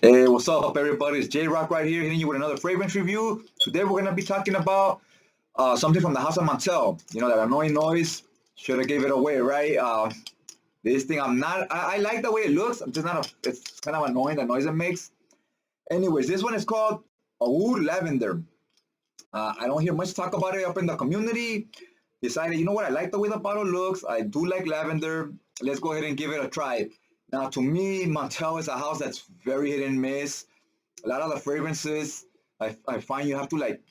Hey, what's up, everybody? It's J Rock right here, hitting you with another fragrance review. Today, we're gonna be talking about something from the House of Montale. You know that annoying noise. Should have gave it away, right? This thing, I'm not. I like the way it looks. I'm just not. It's kind of annoying the noise it makes. Anyways, this one is called Aoud Lavender. I don't hear much talk about it up in the community. Decided, you know what? I like the way the bottle looks. I do like lavender. Let's go ahead and give it a try. Now, to me, Montale is a house that's very hit and miss. A lot of the fragrances, I find you have to like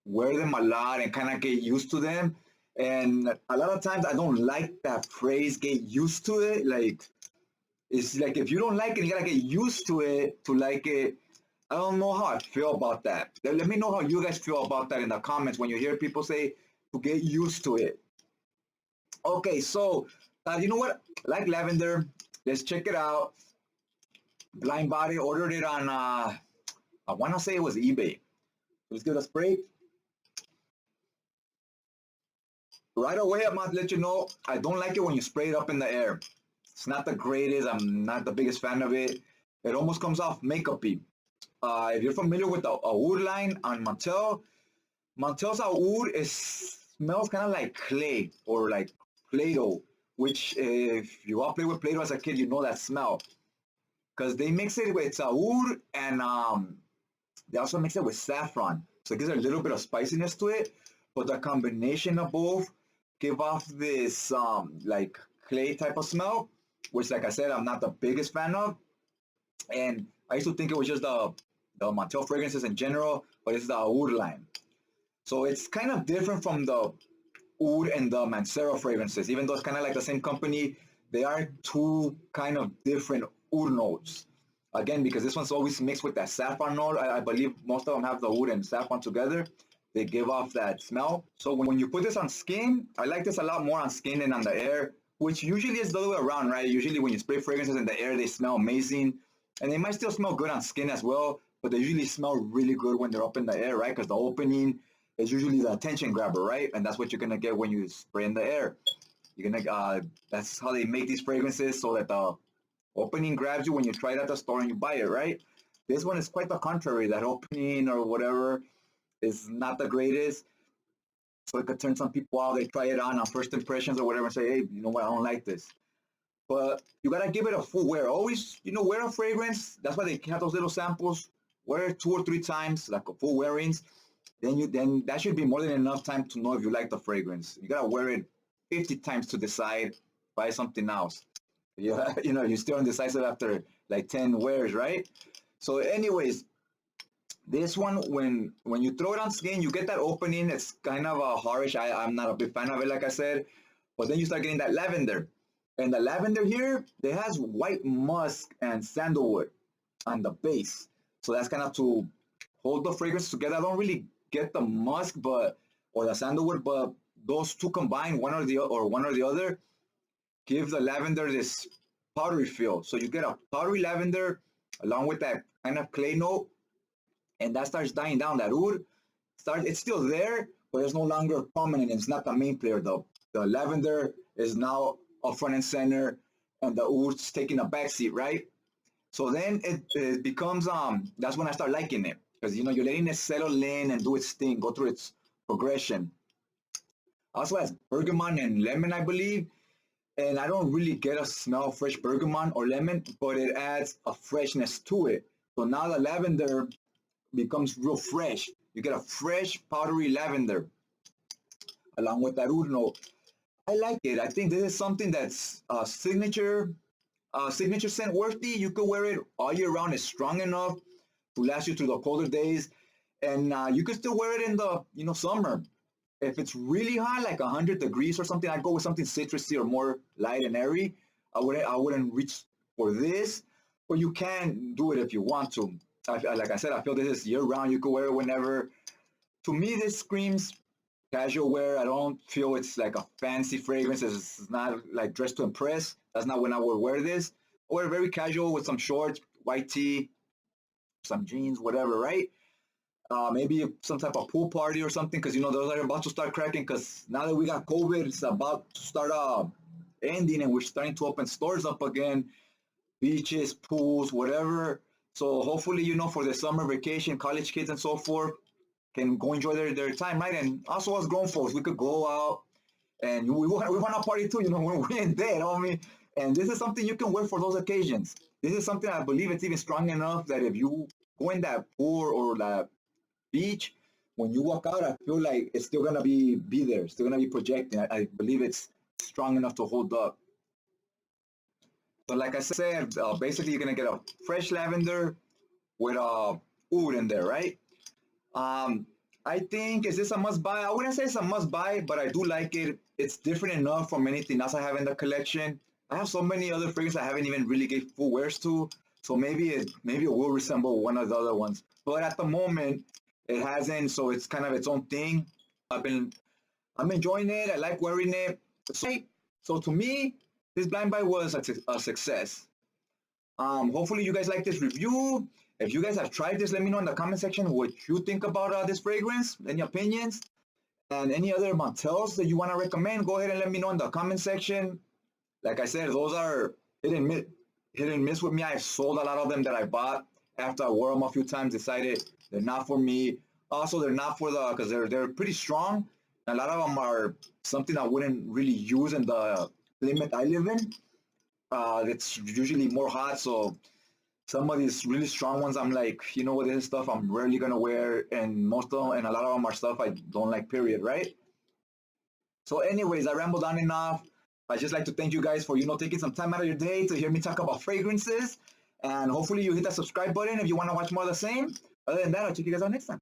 wear them a lot and kind of get used to them. And a lot of times I don't like that phrase, get used to it. Like, it's like if you don't like it, you gotta get used to it to like it. I don't know how I feel about that. Let me know how you guys feel about that in the comments when you hear people say to get used to it. Okay, so you know what? I like lavender. Let's check it out. Blind Body ordered it on, I want to say it was eBay. Let's give it a spray. Right away, I'm gonna let you know I don't like it when you spray it up in the air. It's not the greatest. I'm not the biggest fan of it. It almost comes off makeupy. If you're familiar with the Aoud line on Montel, Montel's Aoud smells kind of like clay or like Play-Doh, which if you all play with Play-Doh as a kid, you know that smell. Because they mix it with Aoud and they also mix it with saffron. So it gives a little bit of spiciness to it. But the combination of both give off this like clay type of smell, which like I said, I'm not the biggest fan of. And I used to think it was just the Montel fragrances in general, but it's the Oud line. So it's kind of different from the Oud and the Mancera fragrances. Even though it's kind of like the same company, they are two kind of different Oud notes. Again, because this one's always mixed with that saffron note. I believe most of them have the Oud and saffron together. They give off that smell. So when you put this on skin, I like this a lot more on skin than on the air, which usually is the other way around, right? Usually when you spray fragrances in the air, they smell amazing. And they might still smell good on skin as well, but they usually smell really good when they're up in the air, right? Because the opening is usually the attention grabber, right? And that's what you're gonna get when you spray in the air. You're gonna that's how they make these fragrances so that the opening grabs you when you try it at the store and you buy it, right? This one is quite the contrary. That opening or whatever is not the greatest. So it could turn some people out. They try it on first impressions or whatever and say, hey, you know what, I don't like this. But you gotta give it a full wear. Always, wear a fragrance. That's why they have those little samples. Wear it 2 or 3 times, like a full wearings. Then that should be more than enough time to know if you like the fragrance. You gotta wear it 50 times to decide buy something else. Yeah, you're still indecisive after like 10 wears, right? So, anyways, this one when you throw it on skin, you get that opening. It's kind of a harsh. I'm not a big fan of it, like I said. But then you start getting that lavender, and the lavender here, it has white musk and sandalwood on the base. So that's kind of to hold the fragrance together. I don't really get the musk, but or the sandalwood, but those two combined, one or the other, give the lavender this powdery feel. So you get a powdery lavender along with that kind of clay note, and that starts dying down. That oud it's still there, but it's no longer prominent. It's not the main player though. The lavender is now up front and center, and the oud's taking a backseat, right? So then it becomes that's when I start liking it because you're letting it settle in and do its thing, go through its progression. Also has bergamot and lemon, I believe, and I don't really get a smell of fresh bergamot or lemon, but it adds a freshness to it. So now the lavender becomes real fresh. You get a fresh powdery lavender along with that oud note. I like it. I think this is something that's signature scent worthy. You could wear it all year round. It's strong enough to last you through the colder days, and you could still wear it in the summer. If it's really hot, like 100 degrees or something, I'd go with something citrusy or more light and airy. I wouldn't reach for this, but you can do it if you want to. Like I said, I feel this is year round. You could wear it whenever. To me, this screams casual wear. I don't feel it's like a fancy fragrance. It's not like dressed to impress. That's not when I would wear this. I wear very casual with some shorts, white tee, some jeans, whatever, right? Maybe some type of pool party or something, because those are about to start cracking. Because now that we got COVID, it's about to start ending, and we're starting to open stores up again, beaches, pools, whatever. So hopefully, for the summer vacation, college kids and so forth can go enjoy their time, right? And also us grown folks, we could go out and we want to party too, when we ain't dead, homie. And this is something you can wear for those occasions. This is something I believe it's even strong enough that if you go in that pool or that beach, when you walk out, I feel like it's still gonna be there, still gonna be projecting. I believe it's strong enough to hold up. So like I said, basically you're gonna get a fresh lavender with oud in there, right? Um, I think is this a must buy? I wouldn't say it's a must buy, but I do like it. It's different enough from anything else I have in the collection. I have so many other fragrances I haven't even really gave full wears to, so maybe it will resemble one of the other ones. But at the moment, it hasn't, so it's kind of its own thing. I've been I'm enjoying it. I like wearing it. So to me, this blind buy was a success. Hopefully you guys like this review. If you guys have tried this, let me know in the comment section what you think about this fragrance, any opinions, and any other Montales that you want to recommend. Go ahead and let me know in the comment section. Like I said, those are hit and miss with me. I've sold a lot of them that I bought after I wore them a few times. Decided they're not for me. Also, they're not for because they're pretty strong. A lot of them are something I wouldn't really use in the climate I live in. It's usually more hot, so some of these really strong ones, I'm like, what, this is stuff I'm rarely gonna wear, and most of them, and a lot of them are stuff I don't like. Period. Right? So, anyways, I rambled on enough. I just like to thank you guys for taking some time out of your day to hear me talk about fragrances, and hopefully you hit that subscribe button if you want to watch more of the same. Other than that, I'll check you guys out next time.